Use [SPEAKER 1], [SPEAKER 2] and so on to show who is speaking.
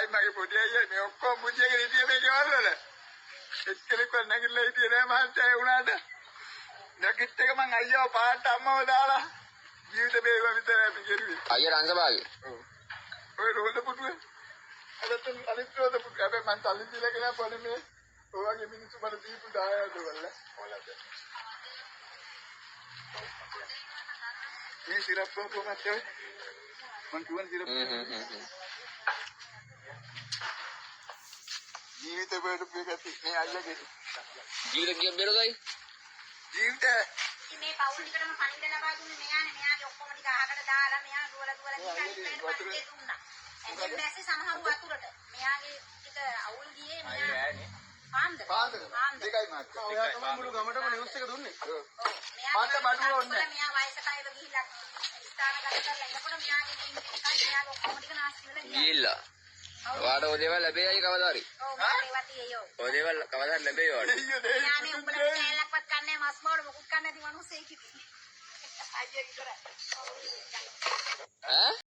[SPEAKER 1] අයියායි මගේ පොඩි අයියා මේ ඔක්කොම බුද්ධියක හිටියේ මේ ගෙවල් වල. එක්කෙනෙක්වත් නැගිටලා හිටියේ නෑ මහන්සිය ඒ වුණාට. නැගිට එක මං අයියාව පාට අම්මව දාලා ජීවිත බේරුව විතරයි අපි කෙරුවේ.
[SPEAKER 2] අයියා රංගභාගේ.
[SPEAKER 1] ඔව්. ඔය රෝද පුටුවේ. අදත් අනිත් රෝද පුටුව. හැබැයි මං තල්ලි දීලා කියලා පොඩි මේ ඔයගේ මිනිස්සු මට දීපු 10ක් වල. ඕලද. මේ සිරප් කොහොමද මන් කියවන සිරප් ජීවිත බේරුව එකති මේ අයියාගේ
[SPEAKER 2] ජීවිත කිය බේරුවයි.
[SPEAKER 1] ජීවිත
[SPEAKER 3] මේ පවුල් ටිකටම පණිවිඩ ලබා දුන්නේ මෙයානේ. මෙයාගේ ඔක්කොම ටික අහකට දාලා මෙයා දුවලා ගිහින් අනිත් පැයට දුන්නා. එතෙන් දැස්සේ සමහරු වතුරට මෙයාගේ ටික අවුල් ගියේ මෙයා පාන්දර
[SPEAKER 1] දෙකයි මාත්
[SPEAKER 4] ඔයා තමයි මුළු ගමටම නිවුස් එක දුන්නේ.
[SPEAKER 3] ඔව්
[SPEAKER 1] පාන්දර බඩුව ඕනේ.
[SPEAKER 3] මෙයා වයසට අයව ගිහිල්ලා ස්ථානගත කරලා එනකොට මෙයාගේ ජීවිත ටිකයි මෙයාගේ ඔක්කොම ටික නාස්ති වෙලා
[SPEAKER 2] ගිහිල්ලා. ඔයාට ඔය දේවල් ලැබෙයි කවදා හරි.
[SPEAKER 3] ඔව් මේවා තියෙයෝ.
[SPEAKER 2] ඔය දේවල් කවදා හරි ලැබෙයි ඔයාට.
[SPEAKER 3] මෙයා මේ උඹලට කෑල්ලක්වත් කන්නේ මස් මාවඩ මොකුත් කන්නේ නැති මිනිස්සෙක් ඉතින්. අයියා විතරයි.
[SPEAKER 2] ඈ